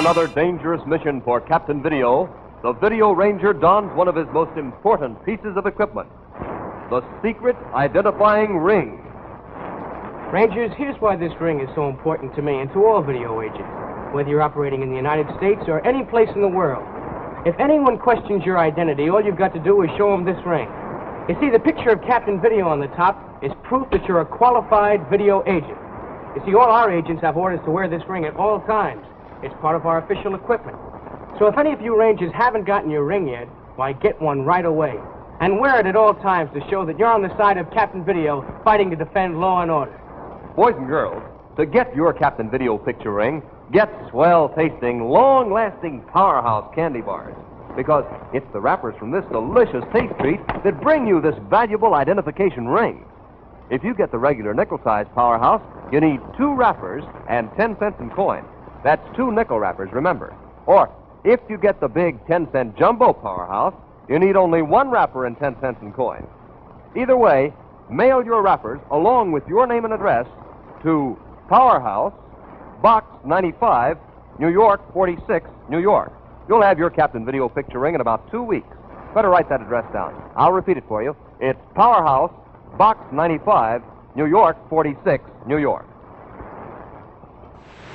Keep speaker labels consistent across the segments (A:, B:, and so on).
A: another dangerous mission for Captain Video, the Video Ranger dons one of his most important pieces of equipment, the secret identifying ring.
B: Rangers, here's why this ring is so important to me and to all video agents, whether you're operating in the United States or any place in the world. If anyone questions your identity, all you've got to do is show them this ring. You see, the picture of Captain Video on the top is proof that you're a qualified video agent. You see, all our agents have orders to wear this ring at all times. It's part of our official equipment. So if any of you Rangers haven't gotten your ring yet, why, get one right away. And wear it at all times to show that you're on the side of Captain Video fighting to defend law and order.
A: Boys and girls, to get your Captain Video picture ring, get swell-tasting, long-lasting Powerhouse candy bars. Because it's the wrappers from this delicious taste treat that bring you this valuable identification ring. If you get the regular nickel-sized Powerhouse, you need 2 wrappers and 10 cents in coin. That's 2 nickel wrappers, remember. Or, if you get the big 10-cent Jumbo Powerhouse, you need only 1 wrapper and 10 cents in coin. Either way, mail your wrappers along with your name and address to Powerhouse, Box 95, New York 46, New York. You'll have your Captain Video picture ring in about 2 weeks. Better write that address down. I'll repeat it for you. It's Powerhouse, Box 95, New York 46, New York.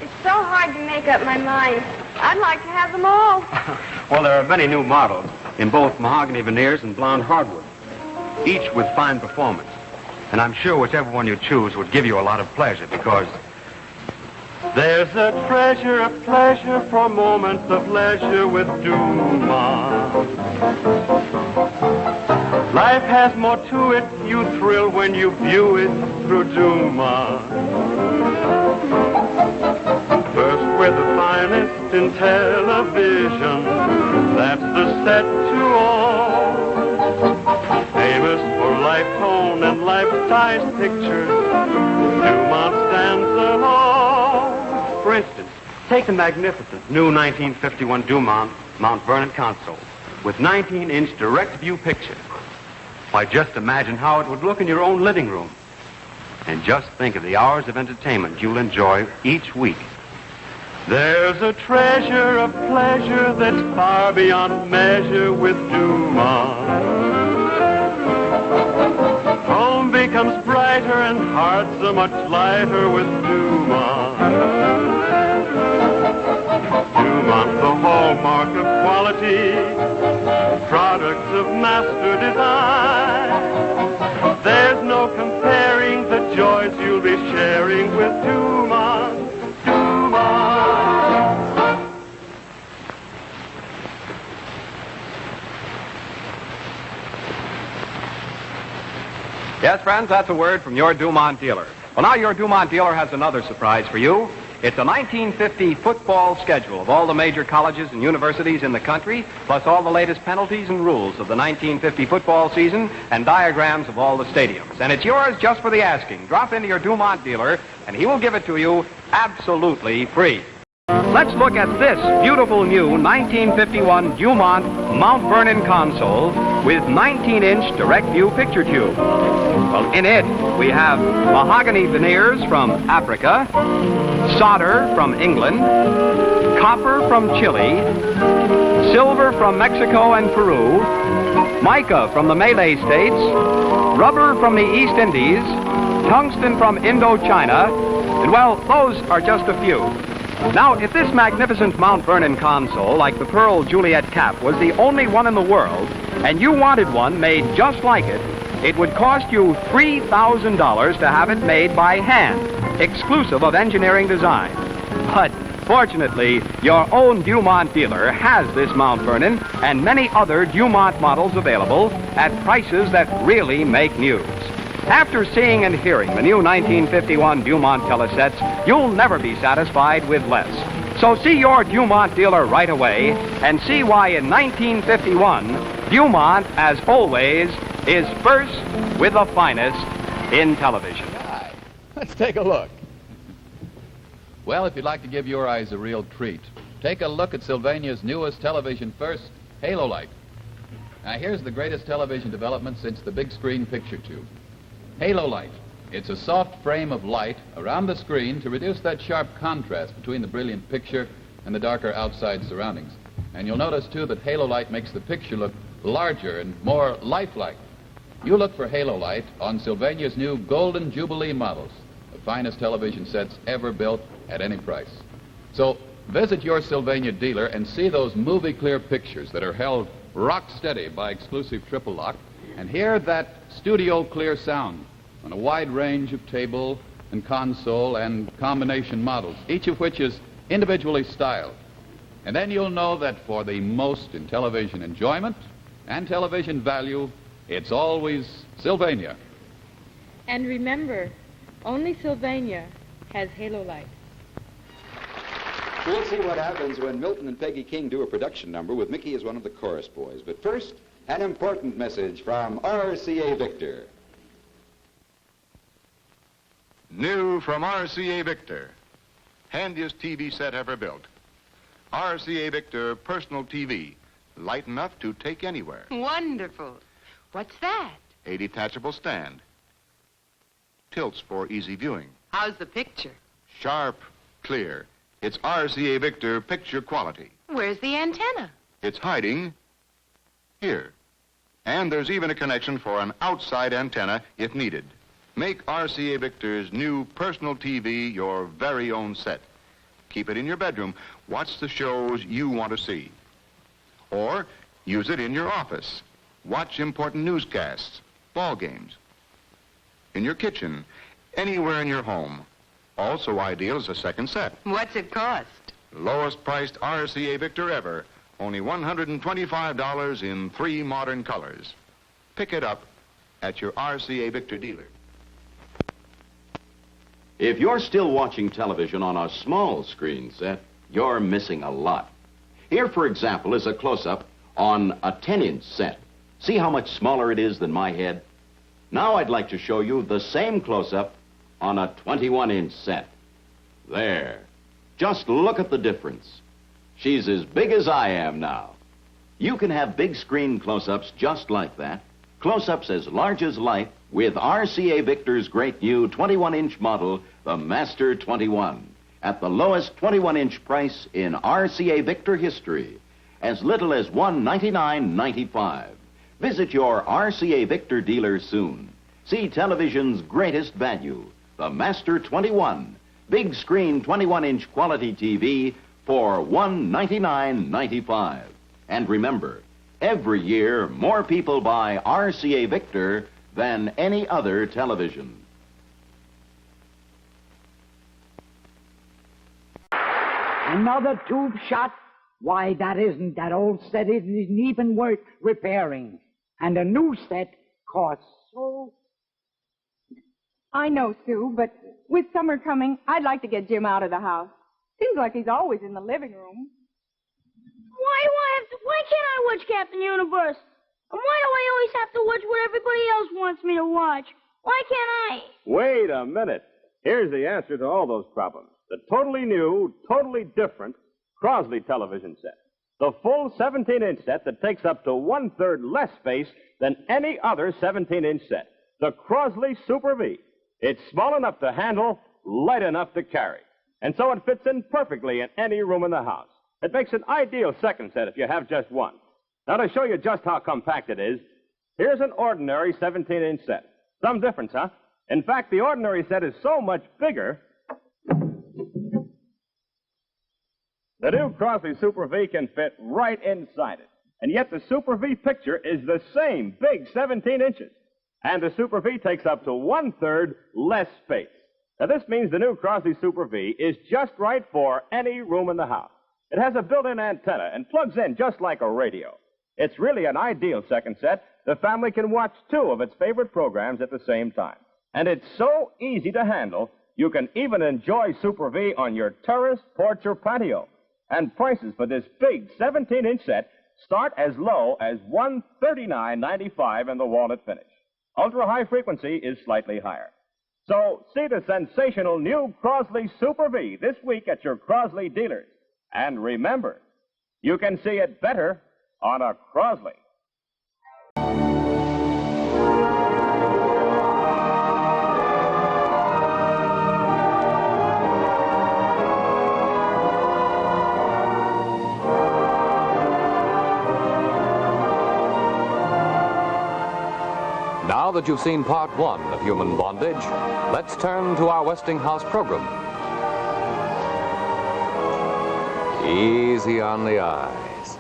C: It's so hard to make up my mind. I'd like to have them all.
D: Well, there are many new models in both mahogany veneers and blonde hardwood, each with fine performance. And I'm sure whichever one you choose would give you a lot of pleasure because there's a treasure of pleasure for moments of leisure with Duma. Life has more to it, you thrill when you view it through Duma. First, we're the finest in television, that's the set to all. Famous for life tone and life-size pictures, Dumont stands alone. For instance, take the magnificent new 1951 Dumont Mount Vernon console with 19-inch direct view picture. Why, just imagine how it would look in your own living room. And just think of the hours of entertainment you'll enjoy each week. There's a treasure of pleasure that's far beyond measure with Dumont. Home becomes brighter and hearts are much lighter with Dumont. Dumont, the hallmark of quality, products of master design. There's no comparing the joys you'll be sharing with Dumont.
E: Yes, friends, that's a word from your Dumont dealer. Well, now your Dumont dealer has another surprise for you. It's a 1950 football schedule of all the major colleges and universities in the country, plus all the latest penalties and rules of the 1950 football season and diagrams of all the stadiums. And it's yours just for the asking. Drop into your Dumont dealer, and he will give it to you absolutely free. Let's look at this beautiful new 1951 Dumont Mount Vernon console with 19-inch direct view picture tube. Well, in it, we have mahogany veneers from Africa, solder from England, copper from Chile, silver from Mexico and Peru, mica from the Malay States, rubber from the East Indies, tungsten from Indochina, and, well, those are just a few. Now, if this magnificent Mount Vernon console, like the Pearl Juliet cap, was the only one in the world, and you wanted one made just like it, it would cost you $3,000 to have it made by hand, exclusive of engineering design. But fortunately, your own Dumont dealer has this Mount Vernon and many other Dumont models available at prices that really make news. After seeing and hearing the new 1951 Dumont telesets, you'll never be satisfied with less. So see your Dumont dealer right away and see why in 1951, Dumont, as always, is first with the finest in television.
F: Hi. Let's take a look. Well, if you'd like to give your eyes a real treat, take a look at Sylvania's newest television first, Halo Light. Now, here's the greatest television development since the big screen picture tube. Halo Light. It's a soft frame of light around the screen to reduce that sharp contrast between the brilliant picture and the darker outside surroundings. And you'll notice, too, that halo light makes the picture look larger and more lifelike. You look for halo light on Sylvania's new Golden Jubilee models, the finest television sets ever built at any price. So visit your Sylvania dealer and see those movie-clear pictures that are held rock steady by exclusive triple lock, and hear that studio-clear sound on a wide range of table and console and combination models, each of which is individually styled. And then you'll know that for the most in television enjoyment and television value, it's always Sylvania.
G: And remember, only Sylvania has halo light.
H: We'll see what happens when Milton and Peggy King do a production number with Mickey as one of the chorus boys. But first, an important message from RCA Victor.
I: New from RCA Victor. Handiest TV set ever built. RCA Victor Personal TV. Light enough to take anywhere.
J: Wonderful. What's that?
I: A detachable stand. Tilts for easy viewing.
J: How's the picture?
I: Sharp, clear. It's RCA Victor picture quality.
J: Where's the antenna?
I: It's hiding here. And there's even a connection for an outside antenna if needed. Make RCA Victor's new personal TV your very own set. Keep it in your bedroom. Watch the shows you want to see. Or use it in your office. Watch important newscasts, ball games. In your kitchen, anywhere in your home. Also ideal as a second set.
J: What's it cost?
I: Lowest priced RCA Victor ever. Only $125 in 3 modern colors. Pick it up at your RCA Victor dealer.
K: If you're still watching television on a small screen set, you're missing a lot. Here, for example, is a close-up on a 10-inch set. See how much smaller it is than my head? Now I'd like to show you the same close-up on a 21-inch set. There. Just look at the difference. She's as big as I am now. You can have big screen close-ups just like that. Close-ups as large as life with RCA Victor's great new 21-inch model, the Master 21, at the lowest 21-inch price in RCA Victor history, as little as $199.95. Visit your RCA Victor dealer soon. See television's greatest value, the Master 21, big screen 21-inch quality TV for $199.95. And remember, every year more people buy RCA Victor than any other television.
L: Another tube shot? Why, that old set isn't even worth repairing. And a new set costs so...
C: I know, Sue, but with summer coming, I'd like to get Jim out of the house. Seems like he's always in the living room.
M: Why can't I watch Captain Universe? And why do I always have to watch what everybody else wants me to watch? Why can't I?
N: Wait a minute. Here's the answer to all those problems. The totally new, totally different Crosley television set. The full 17-inch set that takes up to 1/3 less space than any other 17-inch set. The Crosley Super V. It's small enough to handle, light enough to carry. And so it fits in perfectly in any room in the house. It makes an ideal second set if you have just one. Now, to show you just how compact it is, here's an ordinary 17-inch set. Some difference, huh? In fact, the ordinary set is so much bigger. The new Crosley Super V can fit right inside it. And yet the Super V picture is the same big 17 inches. And the Super V takes up to 1/3 less space. Now, this means the new Crosley Super V is just right for any room in the house. It has a built-in antenna and plugs in just like a radio. It's really an ideal second set. The family can watch 2 of its favorite programs at the same time. And it's so easy to handle, you can even enjoy Super V on your terrace, porch, or patio. And prices for this big 17-inch set start as low as $139.95 in the walnut finish. Ultra-high frequency is slightly higher. So see the sensational new Crosley Super V this week at your Crosley dealers. And remember, you can see it better on a Crosley.
O: Now that you've seen part one of human bondage, let's turn to our Westinghouse program. Easy on the eyes.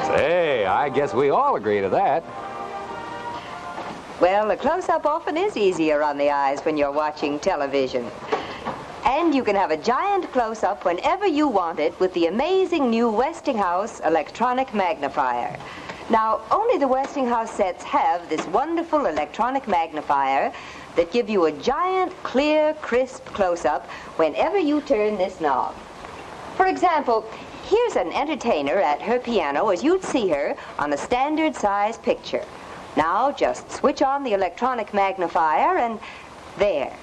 O: Say, I guess we all agree to that.
P: Well, a close-up often is easier on the eyes when you're watching television. And you can have a giant close-up whenever you want it with the amazing new Westinghouse electronic magnifier. Now, only the Westinghouse sets have this wonderful electronic magnifier that give you a giant, clear, crisp close-up whenever you turn this knob. For example, here's an entertainer at her piano as you'd see her on a standard-size picture. Now, just switch on the electronic magnifier and there.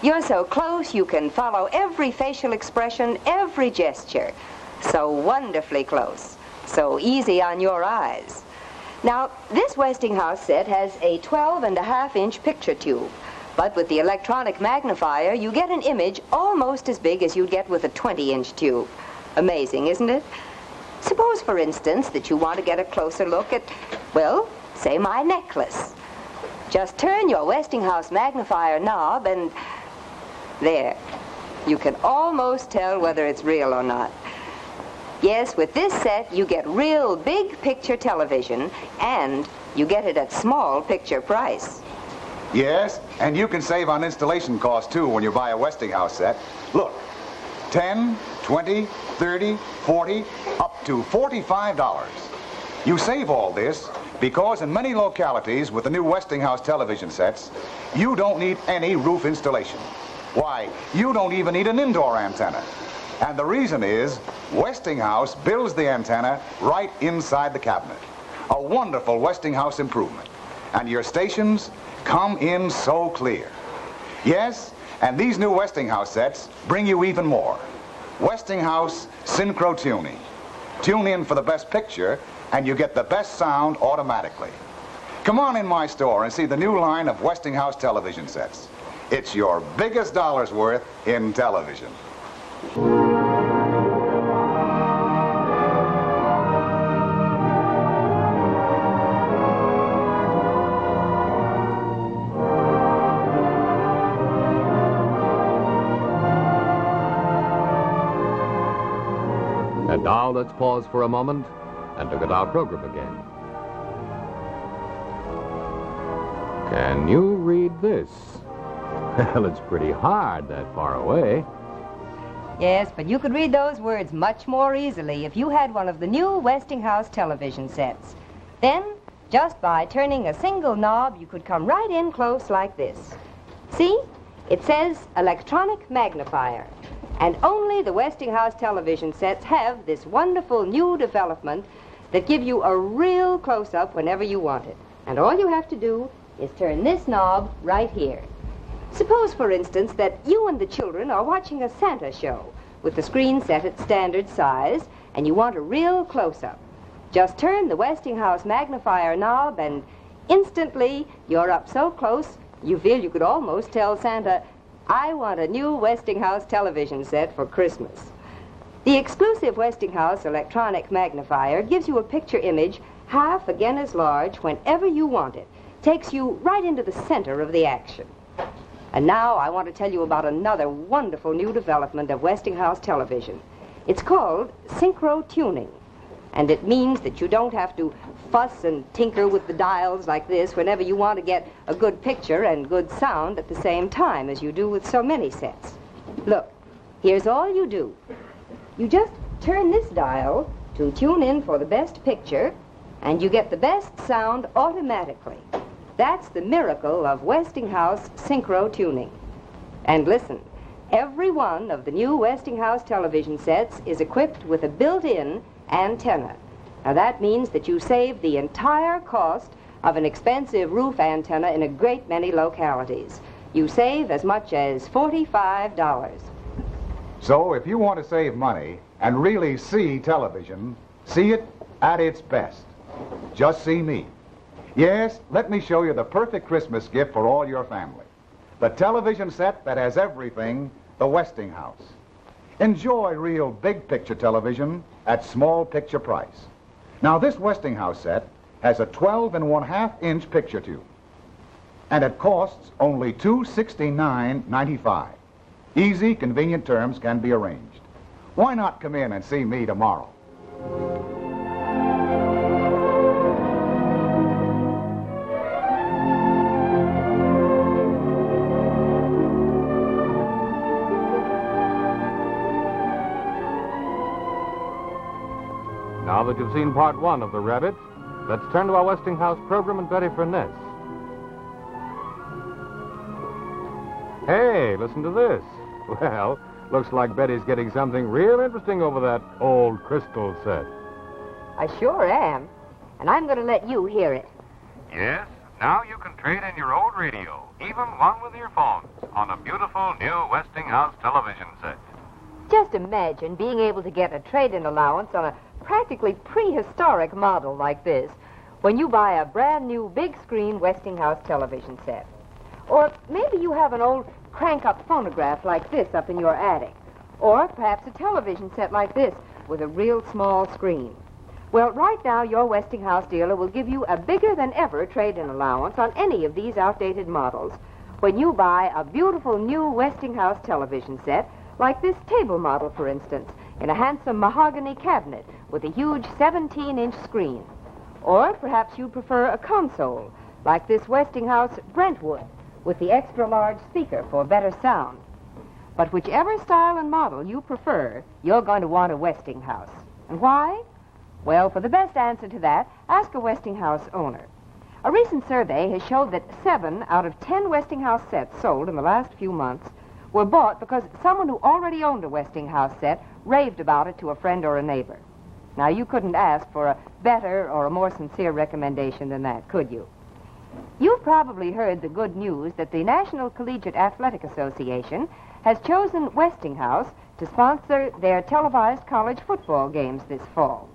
P: You're so close you can follow every facial expression, every gesture. So wonderfully close. So easy on your eyes. Now, this Westinghouse set has a 12.5-inch picture tube. But with the electronic magnifier, you get an image almost as big as you'd get with a 20-inch tube. Amazing, isn't it? Suppose, for instance, that you want to get a closer look at, well, say my necklace. Just turn your Westinghouse magnifier knob and there. You can almost tell whether it's real or not. Yes, with this set, you get real big picture television, and you get it at small picture price.
Q: Yes, and you can save on installation costs, too, when you buy a Westinghouse set. Look, 10, 20, 30, 40, up to $45. You save all this because in many localities with the new Westinghouse television sets, you don't need any roof installation. Why, you don't even need an indoor antenna. And the reason is Westinghouse builds the antenna right inside the cabinet. A wonderful Westinghouse improvement. And your stations come in so clear. Yes, and these new Westinghouse sets bring you even more. Westinghouse Synchro Tuning. Tune in for the best picture, and you get the best sound automatically. Come on in my store and see the new line of Westinghouse television sets. It's your biggest dollar's worth in television.
O: And now let's pause for a moment and look at our program again. Can you read this? Well, it's pretty hard that far away.
P: Yes, but you could read those words much more easily if you had one of the new Westinghouse television sets. Then, just by turning a single knob, you could come right in close like this. See? It says electronic magnifier. And only the Westinghouse television sets have this wonderful new development that give you a real close-up whenever you want it. And all you have to do is turn this knob right here. Suppose, for instance, that you and the children are watching a Santa show with the screen set at standard size, and you want a real close-up. Just turn the Westinghouse magnifier knob, and instantly you're up so close you feel you could almost tell Santa, I want a new Westinghouse television set for Christmas. The exclusive Westinghouse electronic magnifier gives you a picture image half again as large whenever you want it. Takes you right into the center of the action. And now I want to tell you about another wonderful new development of Westinghouse television. It's called Synchro Tuning. And it means that you don't have to fuss and tinker with the dials like this whenever you want to get a good picture and good sound at the same time as you do with so many sets. Look, here's all you do. You just turn this dial to tune in for the best picture, and you get the best sound automatically. That's the miracle of Westinghouse Synchro Tuning. And listen, every one of the new Westinghouse television sets is equipped with a built-in antenna. Now that means that you save the entire cost of an expensive roof antenna in a great many localities. You save as much as $45.
Q: So if you want to save money and really see television, see it at its best. Just see me. Yes, let me show you the perfect Christmas gift for all your family. The television set that has everything, the Westinghouse. Enjoy real big picture television at small picture price. Now this Westinghouse set has a 12.5-inch picture tube. And it costs only $269.95. Easy, convenient terms can be arranged. Why not come in and see me tomorrow?
O: Now that you've seen part one of The Rabbit, let's turn to our Westinghouse program and Betty Furness. Hey, listen to this. Well, looks like Betty's getting something real interesting over that old crystal set.
P: I sure am. And I'm going to let you hear it.
O: Yes, now you can trade in your old radio, even one with earphones, on a beautiful new Westinghouse television set.
P: Just imagine being able to get a trade-in allowance on a practically prehistoric model like this when you buy a brand new big-screen Westinghouse television set. Or maybe you have an old crank-up phonograph like this up in your attic. Or perhaps a television set like this with a real small screen. Well, right now, your Westinghouse dealer will give you a bigger-than-ever trade-in allowance on any of these outdated models when you buy a beautiful new Westinghouse television set like this table model, for instance, in a handsome mahogany cabinet with a huge 17-inch screen. Or perhaps you prefer a console like this Westinghouse Brentwood with the extra-large speaker for better sound. But whichever style and model you prefer, you're going to want a Westinghouse. And why? Well, for the best answer to that, ask a Westinghouse owner. A recent survey has showed that 7 out of 10 Westinghouse sets sold in the last few months were bought because someone who already owned a Westinghouse set raved about it to a friend or a neighbor. Now, you couldn't ask for a better or a more sincere recommendation than that, could you? You've probably heard the good news that the National Collegiate Athletic Association has chosen Westinghouse to sponsor their televised college football games this fall.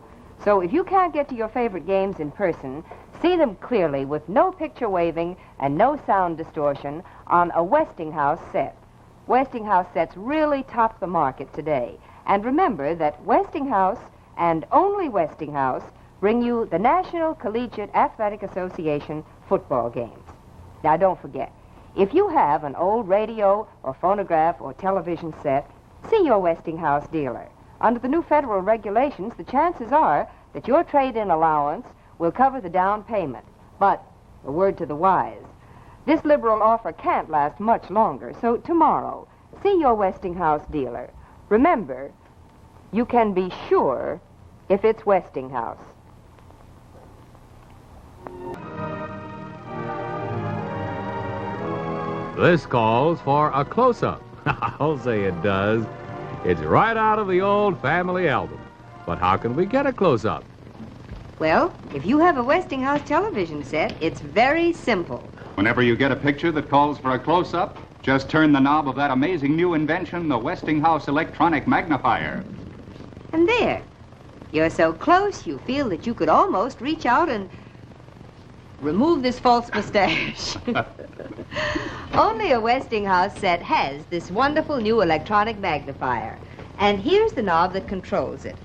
P: So if you can't get to your favorite games in person, see them clearly with no picture waving and no sound distortion on a Westinghouse set. Westinghouse sets really top the market today. And remember that Westinghouse and only Westinghouse bring you the National Collegiate Athletic Association football games. Now, don't forget, if you have an old radio or phonograph or television set, see your Westinghouse dealer. Under the new federal regulations, the chances are that your trade-in allowance will cover the down payment. But, a word to the wise, this liberal offer can't last much longer, so tomorrow, see your Westinghouse dealer. Remember, you can be sure if it's Westinghouse.
O: This calls for a close-up. I'll say it does. It's right out of the old family album. But how can we get a close-up?
P: Well, if you have a Westinghouse television set, it's very simple.
R: Whenever you get a picture that calls for a close-up, just turn the knob of that amazing new invention, the Westinghouse Electronic Magnifier.
P: And there. You're so close, you feel that you could almost reach out and remove this false mustache. Only a Westinghouse set has this wonderful new electronic magnifier. And here's the knob that controls it.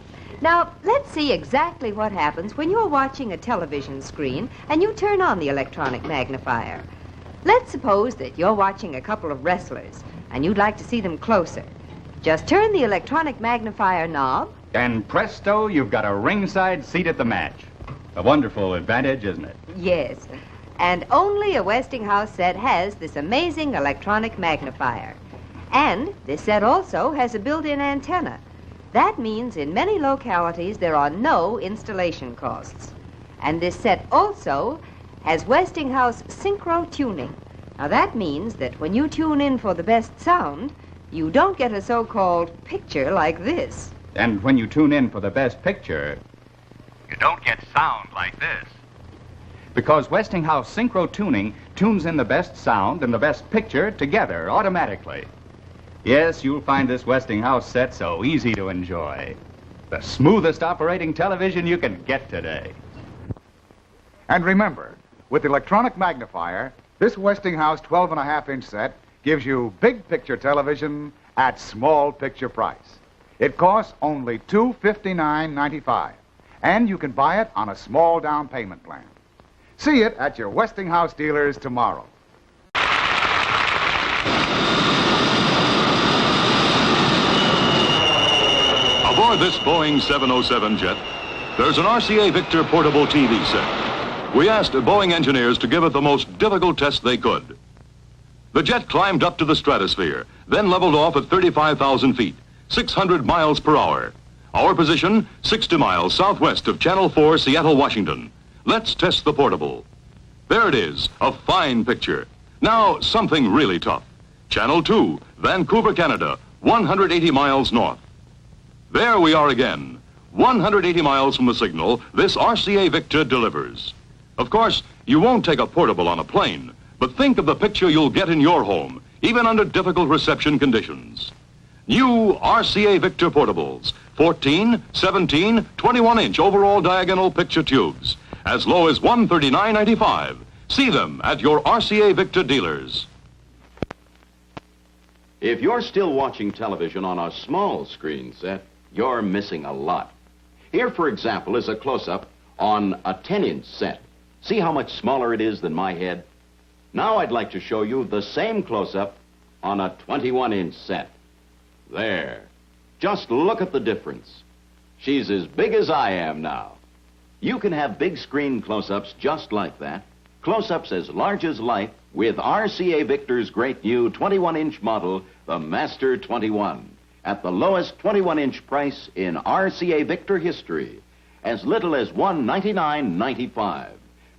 P: Now, let's see exactly what happens when you're watching a television screen and you turn on the electronic magnifier. Let's suppose that you're watching a couple of wrestlers and you'd like to see them closer. Just turn the electronic magnifier knob.
R: And presto, you've got a ringside seat at the match. A wonderful advantage, isn't it?
P: Yes. And only a Westinghouse set has this amazing electronic magnifier. And this set also has a built-in antenna. That means in many localities there are no installation costs. And this set also has Westinghouse Synchro Tuning. Now that means that when you tune in for the best sound, you don't get a so-called picture like this.
R: And when you tune in for the best picture, you don't get sound like this. Because Westinghouse Synchro Tuning tunes in the best sound and the best picture together automatically. Yes, you'll find this Westinghouse set so easy to enjoy. The smoothest operating television you can get today.
Q: And remember, with the electronic magnifier, this Westinghouse 12.5-inch set gives you big picture television at small picture price. It costs only $259.95, and you can buy it on a small down payment plan. See it at your Westinghouse dealers tomorrow.
S: Aboard this Boeing 707 jet, there's an RCA Victor portable TV set. We asked Boeing engineers to give it the most difficult test they could. The jet climbed up to the stratosphere, then leveled off at 35,000 feet, 600 miles per hour. Our position, 60 miles southwest of Channel 4, Seattle, Washington. Let's test the portable. There it is, a fine picture. Now, something really tough. Channel 2, Vancouver, Canada, 180 miles north. There we are again. 180 miles from the signal, this RCA Victor delivers. Of course, you won't take a portable on a plane, but think of the picture you'll get in your home, even under difficult reception conditions. New RCA Victor portables, 14, 17, 21-inch overall diagonal picture tubes, as low as $139.95. See them at your RCA Victor dealers.
K: If you're still watching television on a small screen set, you're missing a lot. Here, for example, is a close-up on a 10-inch set. See how much smaller it is than my head? Now I'd like to show you the same close-up on a 21-inch set. There. Just look at the difference. She's as big as I am now. You can have big screen close-ups just like that. Close-ups as large as life with RCA Victor's great new 21-inch model, the Master 21. At the lowest 21-inch price in RCA Victor history, as little as $199.95.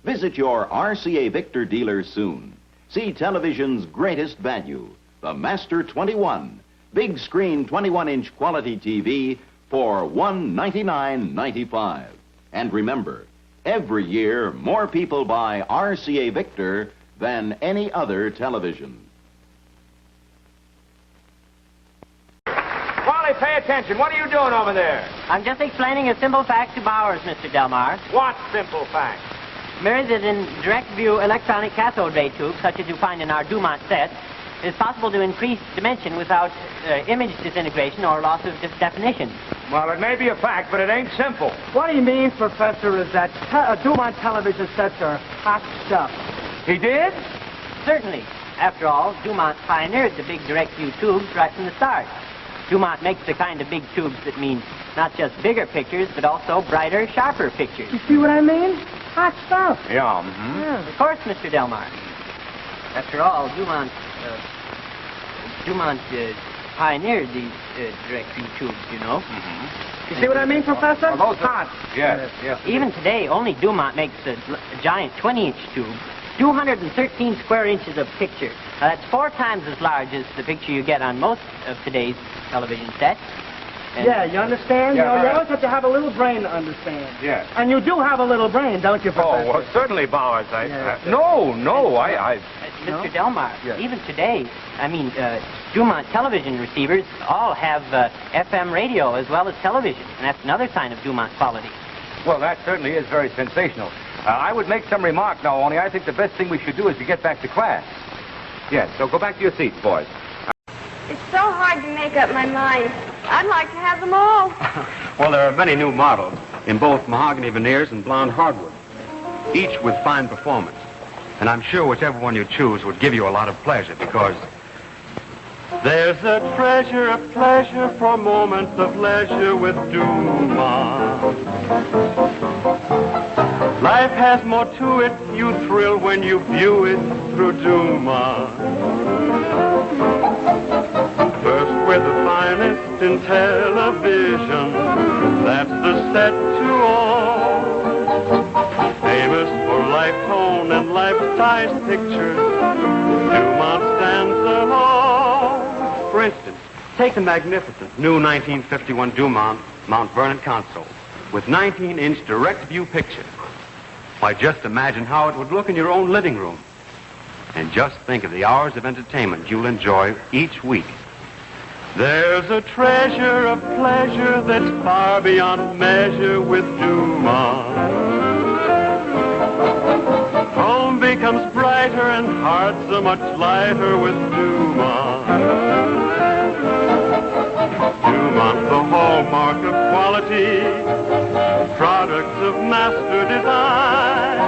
K: Visit your RCA Victor dealer soon. See television's greatest value, the Master 21, big screen 21-inch quality TV for $199.95. And remember, every year more people buy RCA Victor than any other television.
T: Wally, pay attention. What are you doing over there?
U: I'm just explaining a simple fact to Bowers, Mr. Delmar.
T: What simple fact?
U: Mirrors that in direct view electronic cathode ray tubes, such as you find in our Dumont sets, it is possible to increase dimension without image disintegration or loss of definition.
T: Well, it may be a fact, but it ain't simple.
B: What he means, Professor, is that Dumont television sets are hot stuff.
T: He did?
U: Certainly. After all, Dumont pioneered the big direct view tubes right from the start. Dumont makes the kind of big tubes that mean not just bigger pictures, but also brighter, sharper pictures.
B: You see what I mean? Hot stuff.
T: Yeah.
U: Yeah, of course, Mr. Delmar. After all, Dumont pioneered these direct view tubes, you know.
B: You see what I mean, Professor?
T: Well, those
B: hot.
T: Yes.
U: Even today, only Dumont makes a giant 20-inch tube, 213 square inches of picture. Now, that's 4 times as large as the picture you get on most of today's television sets. And
B: yeah, you understand?
T: Yeah,
B: you always have to have a little brain to understand.
T: Yes.
B: And you do have a little brain, don't you, Professor?
T: Oh, well, certainly, Bowers. No,
U: Mr. Delmar, even today, Dumont television receivers all have FM radio as well as television, and that's another sign of Dumont quality.
T: Well, that certainly is very sensational. I would make some remark now, only I think the best thing we should do is to get back to class. Yes, so go back to your seats, boys.
V: It's so hard to make up my mind. I'd like to have them all.
E: Well, there are many new models in both mahogany veneers and blonde hardwood, each with fine performance. And I'm sure whichever one you choose would give you a lot of pleasure because
D: there's a treasure of pleasure for moments of leisure with Dumont. Life has more to it, you thrill when you view it through Dumont. First with the finest in television, that's the set to all. Famous for life tone and life-size pictures, Dumont stands alone.
E: For instance, take the magnificent new 1951 Dumont Mount Vernon console with 19-inch direct view picture. Why, just imagine how it would look in your own living room. And just think of the hours of entertainment you'll enjoy each week.
D: There's a treasure of pleasure that's far beyond measure with Dumont. Home becomes brighter and hearts are much lighter with Dumont. Dumont's the hallmark of quality, products of master design.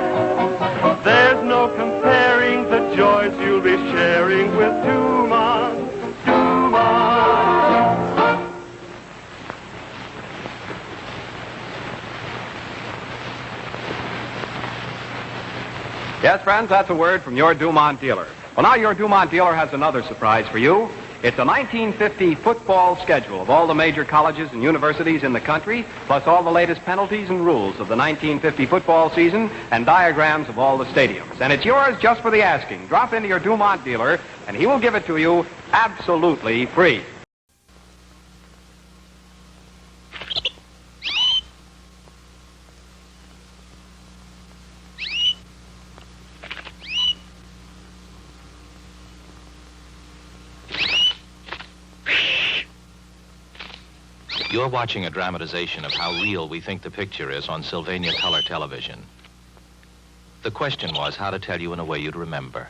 D: There's no comparing the joys you'll be sharing with Dumont.
E: Yes, friends, that's a word from your Dumont dealer. Well, now your Dumont dealer has another surprise for you. It's a 1950 football schedule of all the major colleges and universities in the country, plus all the latest penalties and rules of the 1950 football season and diagrams of all the stadiums. And it's yours just for the asking. Drop into your Dumont dealer, and he will give it to you absolutely free.
A: You're watching a dramatization of how real we think the picture is on Sylvania color television. The question was how to tell you in a way you'd remember.